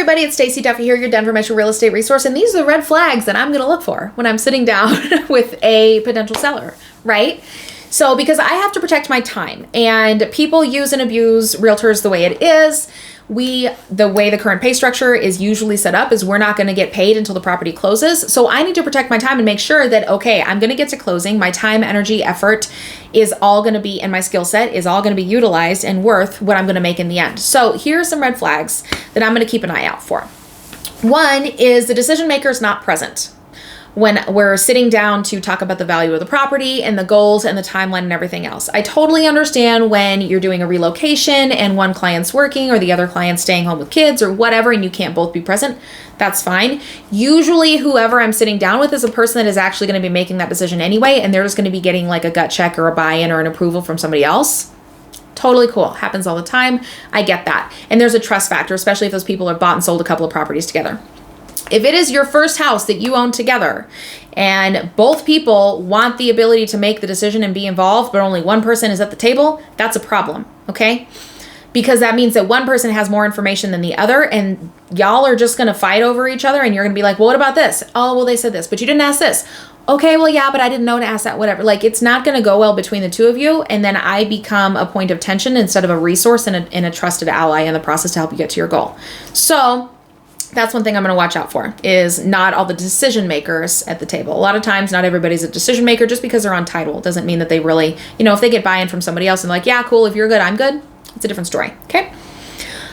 everybody, it's Stacie Duffy here, your Denver Metro real estate resource, and these are the red flags that I'm going to look for when I'm sitting down with a potential seller, right? So because I have to protect my time, and people use and abuse realtors the way it is. The way the current pay structure is usually set up is we're not going to get paid until the property closes. So I need to protect my time and make sure that, okay, I'm going to get to closing. My time, energy, effort is all going to be, and my skill set is all going to be utilized and worth what I'm going to make in the end. So here are some red flags that I'm going to keep an eye out for. One is the decision maker is not present when we're sitting down to talk about the value of the property and the goals and the timeline and everything else. I totally understand when you're doing a relocation and one client's working or the other client's staying home with kids or whatever, and you can't both be present. That's fine. Usually whoever I'm sitting down with is a person that is actually going to be making that decision anyway, and they're just going to be getting like a gut check or a buy-in or an approval from somebody else. Totally cool. Happens all the time. I get that. And there's a trust factor, especially if those people are bought and sold a couple of properties together. If it is your first house that you own together and both people want the ability to make the decision and be involved, but only one person is at the table, that's a problem, okay? Because that means that one person has more information than the other, and y'all are just going to fight over each other, and you're going to be like, well, what about this? Oh, well, they said this, but you didn't ask this. Okay, well, yeah, but I didn't know to ask that, whatever. Like, it's not going to go well between the two of you, and then I become a point of tension instead of a resource and a trusted ally in the process to help you get to your goal. So that's one thing I'm going to watch out for, is not all the decision makers at the table. A lot of times, not everybody's a decision maker just because they're on title. It doesn't mean that they really, if they get buy-in from somebody else and like, yeah, cool, if you're good, I'm good. It's a different story, okay?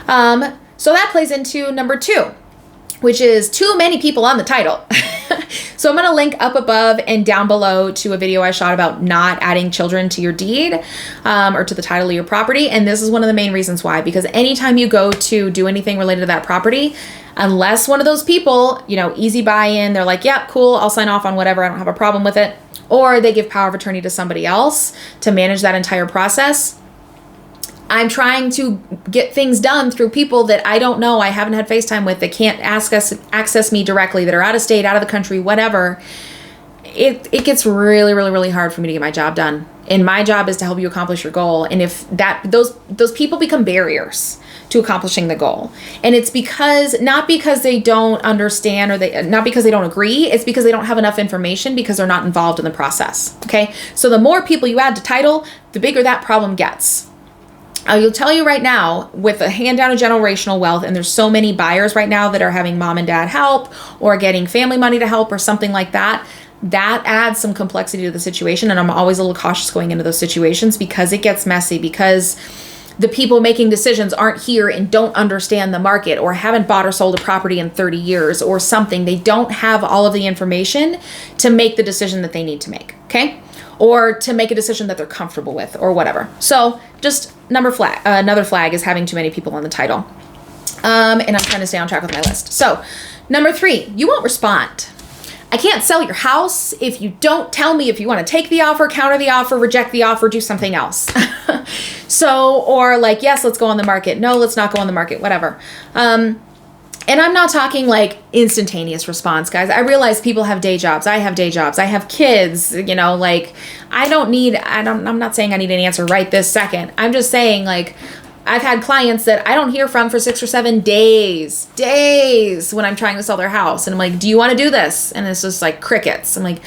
So that plays into number 2, which is too many people on the title. So I'm going to link up above and down below to a video I shot about not adding children to your deed or to the title of your property. And this is one of the main reasons why, because anytime you go to do anything related to that property, unless one of those people, easy buy-in, they're like, yeah, cool, I'll sign off on whatever, I don't have a problem with it. Or they give power of attorney to somebody else to manage that entire process. I'm trying to get things done through people that I don't know, I haven't had FaceTime with, that can't access me directly, that are out of state, out of the country, whatever. It gets really, really, really hard for me to get my job done. And my job is to help you accomplish your goal. And if those people become barriers to accomplishing the goal, and it's not because they don't understand or not because they don't agree, it's because they don't have enough information because they're not involved in the process. Okay, so the more people you add to title, the bigger that problem gets. I'll tell you right now, with a hand down of generational wealth, and there's so many buyers right now that are having mom and dad help or getting family money to help or something like that, that adds some complexity to the situation. And I'm always a little cautious going into those situations because it gets messy, because the people making decisions aren't here and don't understand the market or haven't bought or sold a property in 30 years or something. They don't have all of the information to make the decision that they need to make, okay? Or to make a decision that they're comfortable with or whatever. So just another flag is having too many people on the title. And I'm trying to stay on track with my list. So number 3, you won't respond. I can't sell your house if you don't tell me if you want to take the offer, counter the offer, reject the offer, do something else. Or like, yes, let's go on the market. No, let's not go on the market, whatever. And I'm not talking like instantaneous response, guys. I realize people have day jobs. I have day jobs. I have kids, I'm not saying I need an answer right this second. I'm just saying, like, I've had clients that I don't hear from for 6 or 7 days when I'm trying to sell their house. And I'm like, do you want to do this? And it's just like crickets. I'm like,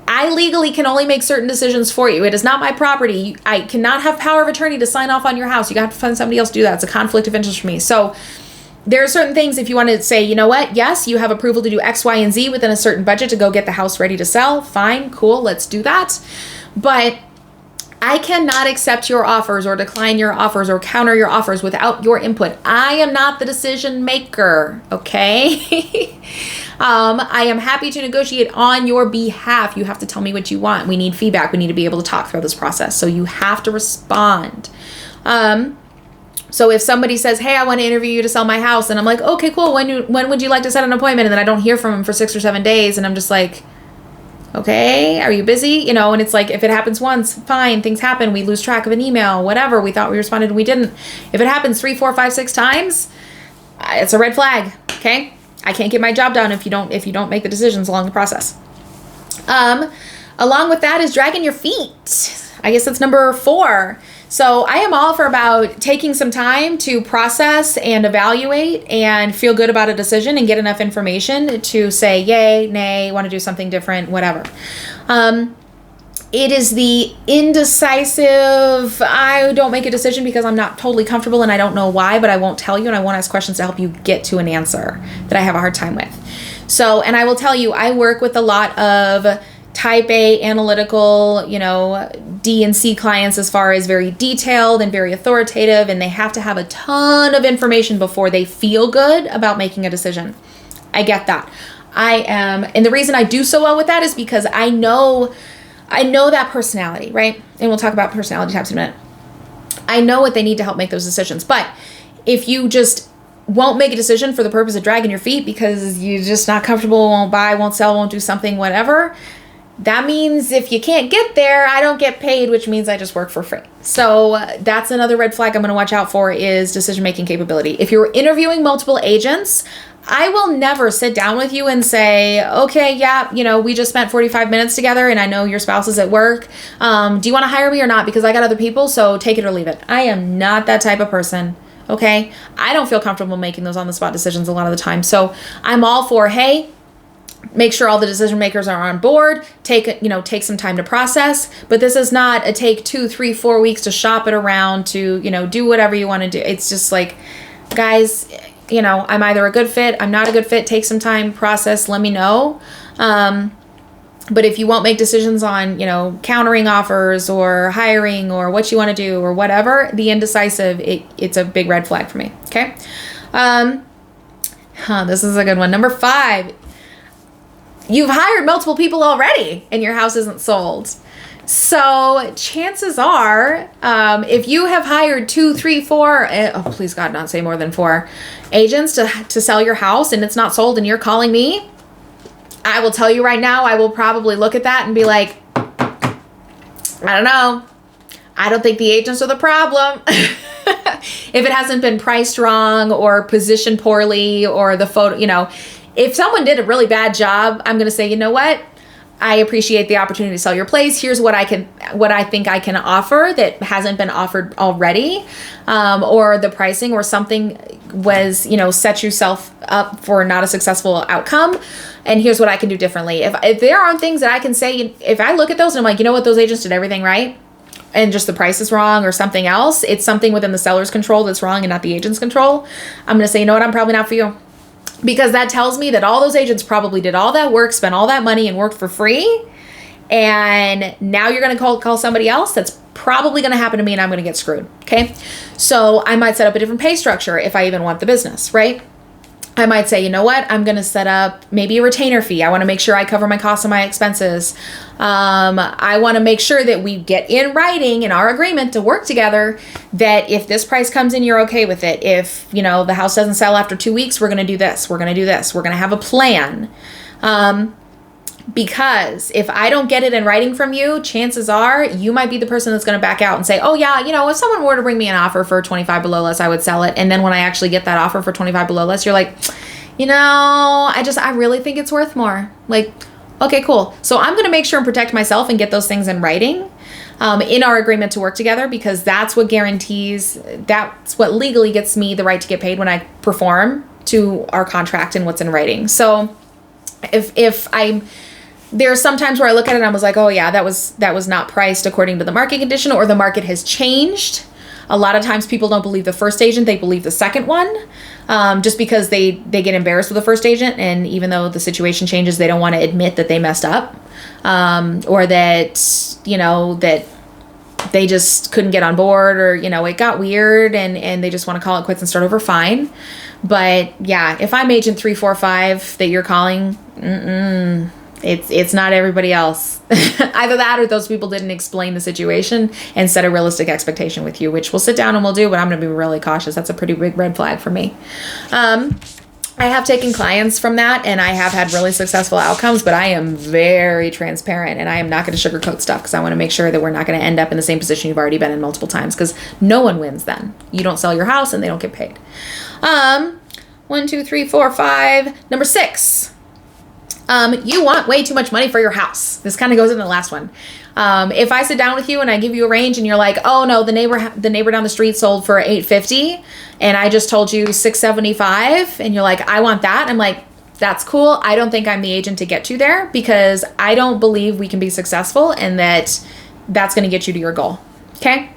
I legally can only make certain decisions for you. It is not my property. I cannot have power of attorney to sign off on your house. You have to find somebody else to do that. It's a conflict of interest for me. So there are certain things, if you want to say, you know what, yes, you have approval to do X, Y, and Z within a certain budget to go get the house ready to sell. Fine, cool, let's do that. But I cannot accept your offers or decline your offers or counter your offers without your input. I am not the decision maker, okay? I am happy to negotiate on your behalf. You have to tell me what you want. We need feedback. We need to be able to talk through this process. So you have to respond. So if somebody says, hey, I want to interview you to sell my house, and I'm like, okay, cool, when would you like to set an appointment? And then I don't hear from them for 6 or 7 days, and I'm just like, okay, are you busy? And it's like, if it happens once, fine, things happen. We lose track of an email, whatever. We thought we responded and we didn't. If it happens 3, 4, 5, 6 times, it's a red flag, okay? I can't get my job done if you don't make the decisions along the process. Along with that is dragging your feet. I guess that's number 4. So I am all for about taking some time to process and evaluate and feel good about a decision and get enough information to say yay, nay, want to do something different, whatever. It is the indecisive, I don't make a decision because I'm not totally comfortable and I don't know why, but I won't tell you and I won't ask questions to help you get to an answer that I have a hard time with. So, and I will tell you, I work with a lot of type A analytical, D and C clients as far as very detailed and very authoritative, and they have to have a ton of information before they feel good about making a decision. I get that. And the reason I do so well with that is because I know that personality, right? And we'll talk about personality types in a minute. I know what they need to help make those decisions. But if you just won't make a decision for the purpose of dragging your feet because you're just not comfortable, won't buy, won't sell, won't do something, whatever, that means if you can't get there, I don't get paid, which means I just work for free. So that's another red flag I'm going to watch out for is decision-making capability. If you're interviewing multiple agents, I will never sit down with you and say, okay, yeah, we just spent 45 minutes together and I know your spouse is at work. Do you want to hire me or not? Because I got other people, so take it or leave it. I am not that type of person, okay? I don't feel comfortable making those on-the-spot decisions a lot of the time. So I'm all for, hey, make sure all the decision makers are on board, take some time to process, but this is not a take 2, 3, 4 weeks to shop it around to, do whatever you want to do. It's just like, guys, I'm either a good fit, I'm not a good fit, take some time, process, let me know. But if you won't make decisions on, countering offers or hiring or what you want to do or whatever, the indecisive, it's a big red flag for me. Okay. This is a good one. Number 5, you've hired multiple people already and your house isn't sold. So chances are, if you have hired 2, 3, 4, please God, not say more than 4 agents to sell your house and it's not sold and you're calling me, I will tell you right now, I will probably look at that and be like, I don't know. I don't think the agents are the problem. If it hasn't been priced wrong or positioned poorly or the photo, if someone did a really bad job, I'm going to say, you know what? I appreciate the opportunity to sell your place. Here's what I think I can offer that hasn't been offered already, or the pricing or something was, set yourself up for not a successful outcome. And here's what I can do differently. If there are things that I can say, if I look at those and I'm like, you know what, those agents did everything right, and just the price is wrong or something else, it's something within the seller's control that's wrong and not the agent's control. I'm going to say, you know what, I'm probably not for you. Because that tells me that all those agents probably did all that work, spent all that money and worked for free. And now you're going to call somebody else. That's probably going to happen to me and I'm going to get screwed. Okay. So I might set up a different pay structure if I even want the business, right? I might say, you know what, I'm going to set up maybe a retainer fee. I want to make sure I cover my costs and my expenses. I want to make sure that we get in writing in our agreement to work together that if this price comes in, you're okay with it. If, the house doesn't sell after 2 weeks, we're going to do this. We're going to do this. We're going to have a plan. Because if I don't get it in writing from you, chances are you might be the person that's going to back out and say, oh yeah, if someone were to bring me an offer for 25 below less, I would sell it. And then when I actually get that offer for 25 below less, you're like, I really think it's worth more. Like, okay, cool. So I'm going to make sure and protect myself and get those things in writing in our agreement to work together, because that's what legally gets me the right to get paid when I perform to our contract and what's in writing. So there are some times where I look at it and I was like, oh yeah, that was not priced according to the market condition, or the market has changed. A lot of times people don't believe the first agent, they believe the second one, just because they get embarrassed with the first agent. And even though the situation changes, they don't want to admit that they messed up, or that, that they just couldn't get on board, or, it got weird and they just want to call it quits and start over. Fine. But yeah, if I'm agent 3, 4, 5 that you're calling, it's not everybody else. Either that or those people didn't explain the situation and set a realistic expectation with you, which we'll sit down and we'll do, but I'm going to be really cautious. That's a pretty big red flag for me. I have taken clients from that and I have had really successful outcomes, but I am very transparent and I am not going to sugarcoat stuff, because I want to make sure that we're not going to end up in the same position you've already been in multiple times, because no one wins then. You don't sell your house and they don't get paid. 1, 2, 3, 4, 5. Number 6. You want way too much money for your house. This kind of goes into the last one. If I sit down with you and I give you a range and you're like, oh no, the neighbor down the street sold for $850 and I just told you $675 and you're like, I want that. I'm like, that's cool. I don't think I'm the agent to get you there because I don't believe we can be successful and that's going to get you to your goal. Okay.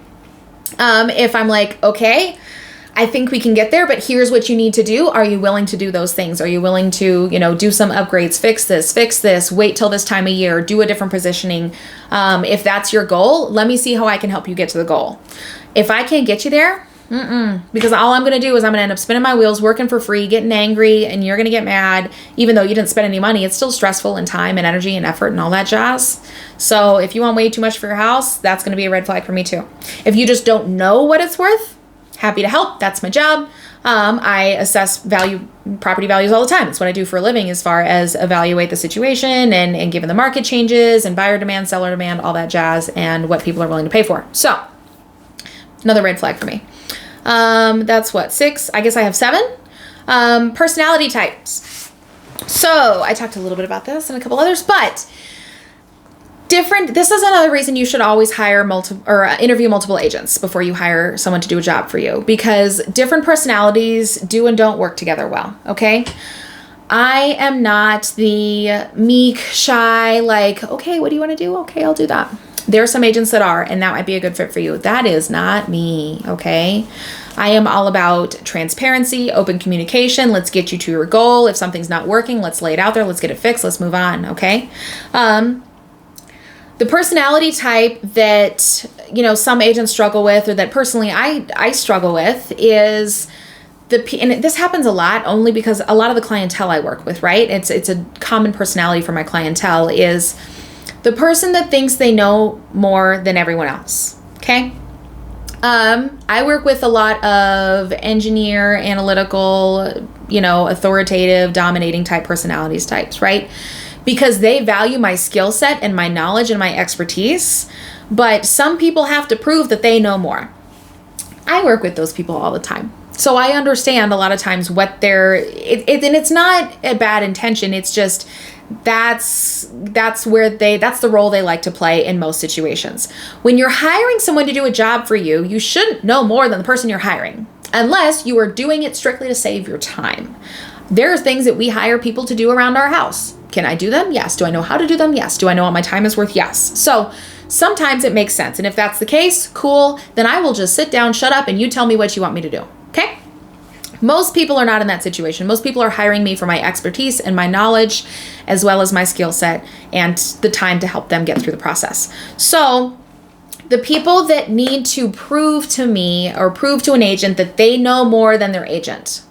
If I'm like, okay, I think we can get there, but here's what you need to do. Are you willing to do those things? Are you willing to, do some upgrades, fix this, wait till this time of year, do a different positioning? If that's your goal, let me see how I can help you get to the goal. If I can't get you there, because all I'm going to do is I'm going to end up spinning my wheels, working for free, getting angry, and you're going to get mad. Even though you didn't spend any money, it's still stressful in time and energy and effort and all that jazz. So if you want way too much for your house, that's going to be a red flag for me too. If you just don't know what it's worth, happy to help. That's my job. I assess property values all the time. It's what I do for a living as far as evaluate the situation and given the market changes and buyer demand, seller demand, all that jazz, and what people are willing to pay for. So another red flag for me. That's what, 6? I guess I have 7. Personality types. So I talked a little bit about this and a couple others, but this is another reason you should always hire interview multiple agents before you hire someone to do a job for you, because different personalities do and don't work together well. Okay. I am not the meek, shy, like, okay, what do you want to do? Okay, I'll do that. There are some agents that are, and that might be a good fit for you. That is not me. Okay. I am all about transparency, open communication. Let's get you to your goal. If something's not working, let's lay it out there. Let's get it fixed. Let's move on. Okay. The personality type that, some agents struggle with, or that personally I struggle with, is and this happens a lot only because a lot of the clientele I work with, right? It's a common personality for my clientele, is the person that thinks they know more than everyone else. Okay. I work with a lot of engineer, analytical, authoritative, dominating type personalities types, right? Because they value my skill set and my knowledge and my expertise, but some people have to prove that they know more. I work with those people all the time. So I understand a lot of times what and it's not a bad intention. It's just, that's the role they like to play in most situations. When you're hiring someone to do a job for you, you shouldn't know more than the person you're hiring, unless you are doing it strictly to save your time. There are things that we hire people to do around our house. Can I do them? Yes. Do I know how to do them? Yes. Do I know what my time is worth? Yes. So sometimes it makes sense. And if that's the case, cool, then I will just sit down, shut up, and you tell me what you want me to do. Okay? Most people are not in that situation. Most people are hiring me for my expertise and my knowledge, as well as my skill set and the time to help them get through the process. So the people that need to prove to me or prove to an agent that they know more than their agent.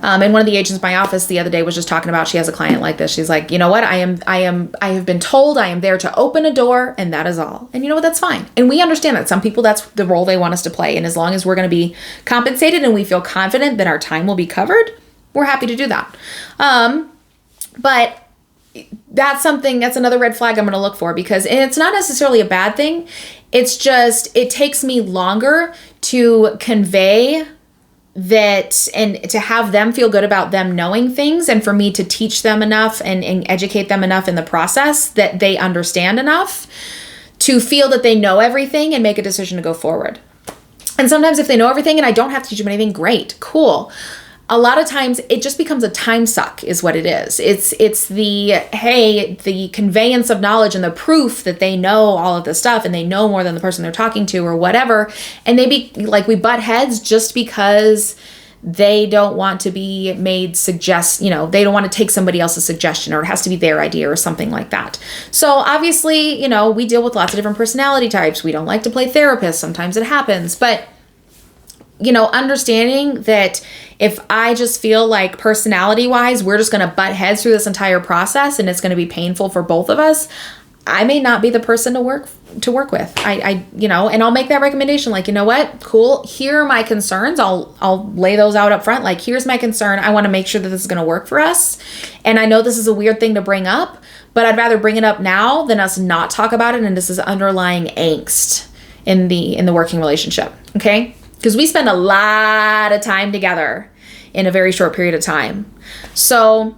And one of the agents in my office the other day was just talking about, she has a client like this. She's like, you know what? I have been told I am there to open a door, and that is all. And you know what? That's fine. And we understand that some people, that's the role they want us to play. And as long as we're going to be compensated and we feel confident that our time will be covered, we're happy to do that. But that's another red flag I'm going to look for, because it's not necessarily a bad thing. It's just, it takes me longer to convey that and to have them feel good about them knowing things, and for me to teach them enough and educate them enough in the process that they understand enough to feel that they know everything and make a decision to go forward. And sometimes if they know everything and I don't have to teach them anything, great, cool. A lot of times it just becomes a time suck is what it is. It's the conveyance of knowledge and the proof that they know all of this stuff and they know more than the person they're talking to or whatever. And we butt heads just because they don't want to be made they don't want to take somebody else's suggestion, or it has to be their idea or something like that. So obviously, we deal with lots of different personality types. We don't like to play therapist. Sometimes it happens, but understanding that if I just feel like personality-wise, we're just going to butt heads through this entire process and it's going to be painful for both of us, I may not be the person to work with. And I'll make that recommendation. Like, you know what? Cool. Here are my concerns. I'll lay those out up front. Like, here's my concern. I want to make sure that this is going to work for us. And I know this is a weird thing to bring up, but I'd rather bring it up now than us not talk about it. And this is underlying angst in the working relationship. Okay? Because we spend a lot of time together in a very short period of time. So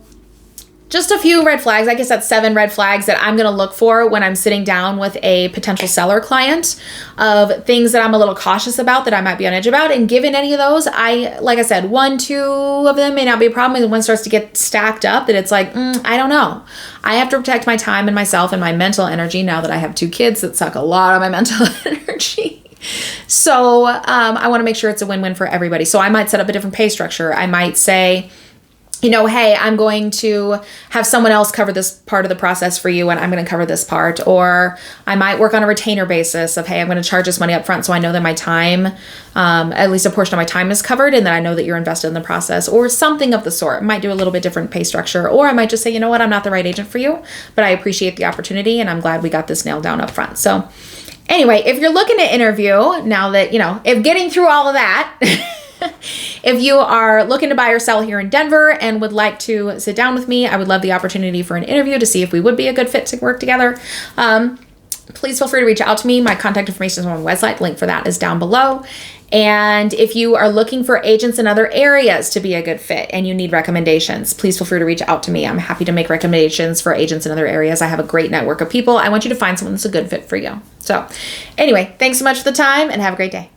just a few red flags. I guess that's 7 red flags that I'm going to look for when I'm sitting down with a potential seller client, of things that I'm a little cautious about, that I might be on edge about. And given any of those, like I said, 1, 2 of them may not be a problem. And one starts to get stacked up that it's like, I don't know. I have to protect my time and myself and my mental energy now that I have 2 kids that suck a lot of my mental energy. So I want to make sure it's a win-win for everybody. So I might set up a different pay structure. I might say, hey, I'm going to have someone else cover this part of the process for you, and I'm going to cover this part. Or I might work on a retainer basis of, hey, I'm going to charge this money up front so I know that my time, at least a portion of my time is covered, and that I know that you're invested in the process, or something of the sort. I might do a little bit different pay structure, or I might just say, you know what, I'm not the right agent for you, but I appreciate the opportunity, and I'm glad we got this nailed down up front. So anyway, if you're looking to interview, now that, if getting through all of that, if you are looking to buy or sell here in Denver and would like to sit down with me, I would love the opportunity for an interview to see if we would be a good fit to work together. Please feel free to reach out to me. My contact information is on my website. Link for that is down below. And if you are looking for agents in other areas to be a good fit and you need recommendations, please feel free to reach out to me. I'm happy to make recommendations for agents in other areas. I have a great network of people. I want you to find someone that's a good fit for you. So anyway, thanks so much for the time and have a great day.